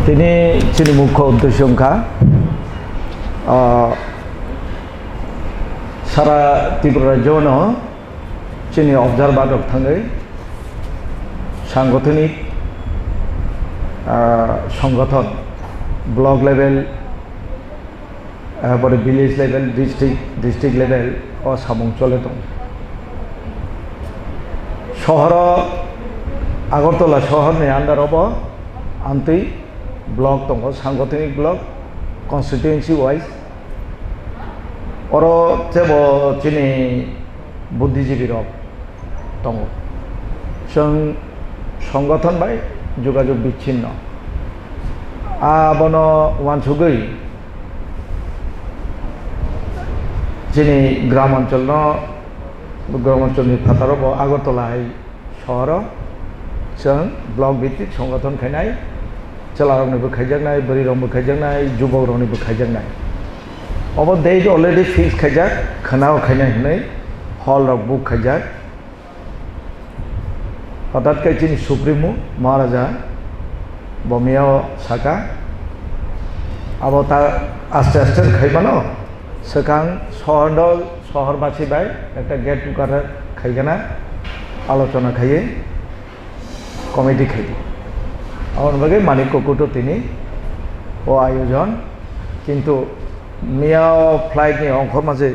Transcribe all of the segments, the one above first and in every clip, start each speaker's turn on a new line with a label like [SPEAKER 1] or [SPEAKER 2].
[SPEAKER 1] তিনি চিনি মুখ্য উদ্দেশ্যংখা সারা ত্রিপুরা রাজ্যনো চিনি অবজারভার থাঙ্গে সাংগঠনিক সংগঠন ব্লক লেভেল এরপরে ভিলেজ লেভেল ডিস্ট্রিক্ট লেভেল ও সামুং চলে দं শহর আগরতলা শহরनि आन्डारावबो आमतै ब्लक दं सांगठनिक ब्लक कन्स्टिट्युएन्सि वाइज अरो जेबो चिनि बुद्धिजीवी रक दं जों संगठन बाय যোগাযোগ বিচ্ছিন্ন आबनो वानसुगै चिनि ग्राम अञ्चलनि फातारावबो आगरतला शहर जों ब्लक भित्तिक संगठन खायनाय चेलारंनिबो खायजानाय बोरैरंबो खायजानाय जुबकरंनिबो खायजानाय अब डेट अलरेडी फिक्स खायजाक खोनाव खायनाय होननाय हल रक बुक खायजाक हठाৎ चिनि सुप्रिमो महाराजा बमिया साका अब ता आस्ते आस्ते खायबानो सेखां शहरबासी बाय एक गेट टुगेदार खायगाना आलोचना खाये कमिटी खाई और बागे मानिक ककुटो तिनी ओ आयोजन किन्तु मिया फ्लाइट नि अंखर माजे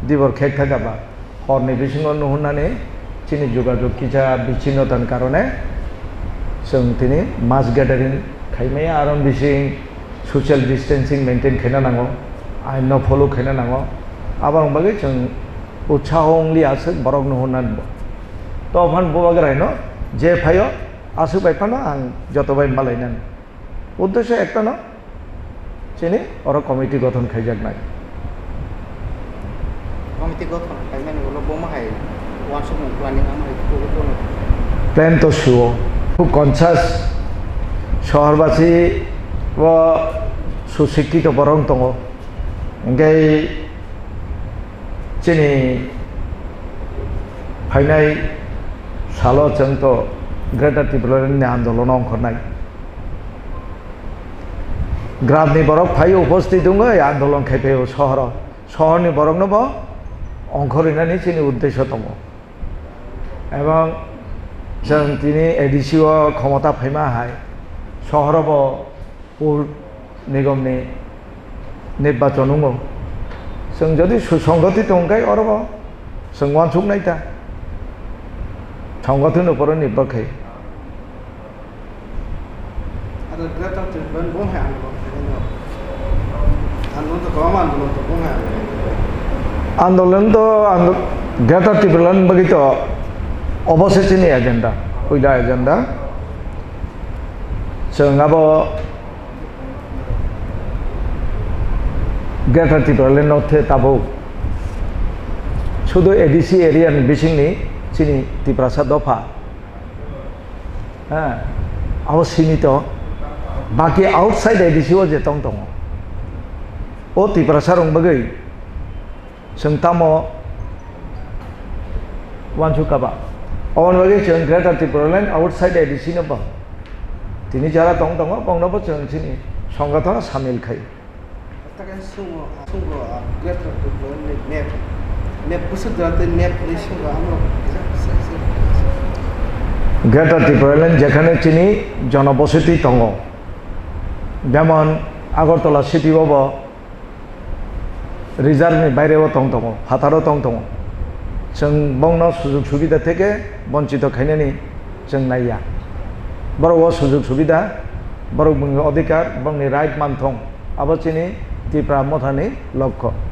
[SPEAKER 1] दिबर खेक थाकाबा हरनि बिसिङाव नुहुरनानै चिनि যোগাযোগ किजा बिच्छिन्नतानि कारणे जों तिनि मास गेदारिं खायमाया आरो बिसिं ससियेल डिस्टेंसिं मेंटेन खायना नांगौ आइन न फलो खायना नांगौ आबार बागे जों उत्साहंलि आसो बरक नुहुरनानै तो फान बुवागराय न जे फायो आसु बायफानो आं जतबाय मालायनानै उद्देश्य एकटा न चिनि और कमिटी गठन खायजानाय
[SPEAKER 2] कमिटी गठन खायनानै उनाव बमाहाय वानसुक प्लानिं आमाय
[SPEAKER 1] प्लान तो शुव खूब कनसास शहरबासी व सुशिक्षित बरं दङ ओंखाय चिनि फायनाय साल' जोंथ' ग्रेटार त्रिपुरानि आन्दलनाव ओंखारनाय ग्रामनि बरक फाय उपस्थित दङ आन्दलन खायफायाव शहरनि बरकनोबो अंखरहैनानै चिनि उद्देश्य दङ এবং जों दिनै एडिसिव क्षमता फैमाहाय शहरावबो पौर निगमनि निर्वाचन दङ जों जुदि सुसंगठित दंखाय अरबो जों वानसुक नायता संगठन ऊपर निर्भर खायो
[SPEAKER 2] आरो ग्रेटार त्रिपुरा बमहाय आन्दलन तो कम आन्दलन तो बमहाय
[SPEAKER 1] आन्दलन तो ग्रेटार त्रिपुरा बगी तो अवश्य चिनि एजेंडा पहिला एजेंडा जों अब ग्रेटार त्रिपुरा नर्थ ताबौ शुद्ध एडिसि एरियानि बिसिंनि चिनि त्रिपुरासा दफा हाँ अब सीमित बाकी आउटसाइड एडिसिव जेतों दङ ओ त्रिपुरासा रंबगै जों तामो वानसुकाबा और बागे जों ग्रेटार त्रिपुरा आउटसाइड एडिसिनो बा तिनि जारा दं बंनोबो जों चिनि संगठन सामिल खायो
[SPEAKER 2] ताके सुङो ग्रेटार त्रिपुरा मेप बुसुद जाते मेप लिसिङो आमो
[SPEAKER 1] ग्रेटार त्रिपुरा जेखाने चिनि जनबसति दङ जेमन आगरतला सिटिआवबो रिजार्वनि बायरेआव दङ फाताराव दङ जों बंनो सुजुग सुबिदा থেকে বঞ্চিত खायनानै जों नाया बर'आ सुजुग सुबिदा बर' बुंनो अधिकार बंनि राइट मानथं आबो चिनि त्रिपुरा मथानि लक्ष्य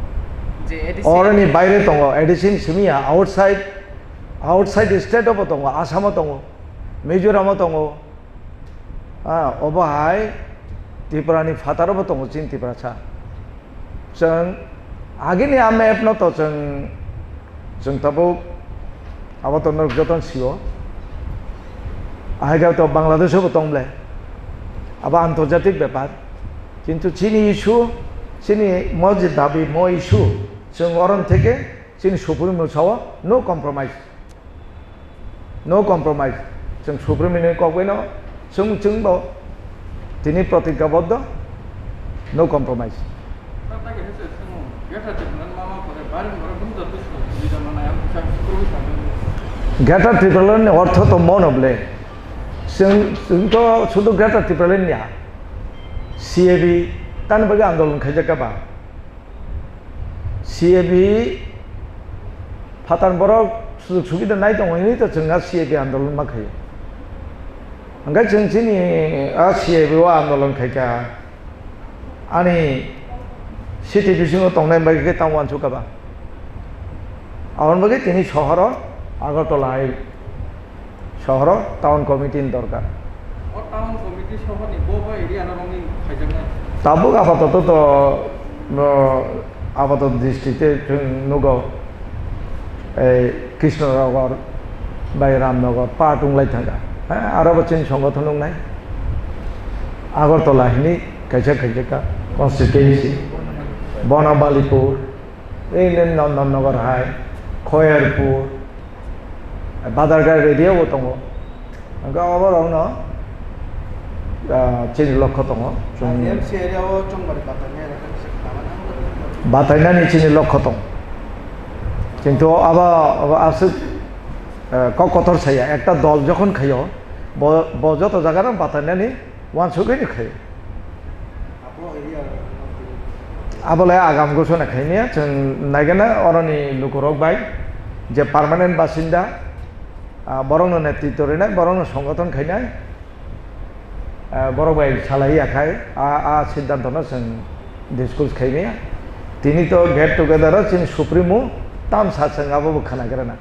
[SPEAKER 1] अरनि बायरे दङ एडिसिन सिमिया आउटसाइड स्टेटआवबो दङ आसामाव दङ मिजोरामाव दङ अबहाय त्रिपुरानि फातारावबो दङ चिन त्रिपुरासा जों आगेनि मेप न तो जों तबो अब तो जतन सिओ आगे तो बांग्लादेश दंले अब आंतर्जातिक बेपार किन्तु चिनि इश्यू चिनि मजे दाबी मो इश्यू जों अरन থেকে चिनि सुप्रिम साव नो कम्प्रोमाइज जों सुप्रिम कगवेनो जोंबो তিনি প্রতিজ্ঞাবদ্ধ, নো কম্প্রোমাইজ। গ্রেটার ত্রিপুরাল্যান্ডनि अर्थ तो मनोब्ले जोंथ' शुधु ग्रेटार त्रिपुराल्যান্डनिया CAB तान बागै आन्दोलन खायजाकाबा CAB फातान बरक सुजुग सुबिदा नाय दंङैनि तो जोंहा CAB आन्दोलन माखायो ओंखाय जोंनि CAB आन्दोलन खायका आनि सिटी बिसिङाव दंनाय बागै टाउन सुकाबा आवन बागै तिनि शहर আগরতলা শহর টাউন কমিটির দরকার। তাবুক আপাতত তো আপাতত দৃষ্টিতে নগর এই কৃষ্ণনগর বা রামনগর পাটুংলাই থাকা হ্যাঁ আরো বচ্চন সংগঠন নাই আগরতলা হিনি খাইছা খাইছা কনস্টিটুয়েন্সি বনমালীপুর এই নন্দননগর হাই খয়েরপুর बादारगार एरियायाव दङ गावबा गावनो चिनि लक्ष्य दङ बाथायनानि चिनि लक्ष्य दं किन्तु आबा आसो ककतर साया একটা দল যখন খাইও যত জায়গায় বাতায়নানি ওয়ান সুগैनि खायो आबले आगाम घोषणा खायनिया जों नायगोना अरनि लुकुरक बाय जे पार्मानेंट बासिन्दा बरंनो नेतृत्व रेनाय बरंनो संगठन खायनाय बरं बाय सालाय आखाय आ सिद्धांतनो जों डिस्कस खायनाया तिनि तो गेट टुगेदर जों सुप्रिमो ताम सासंगाबो खानागोरना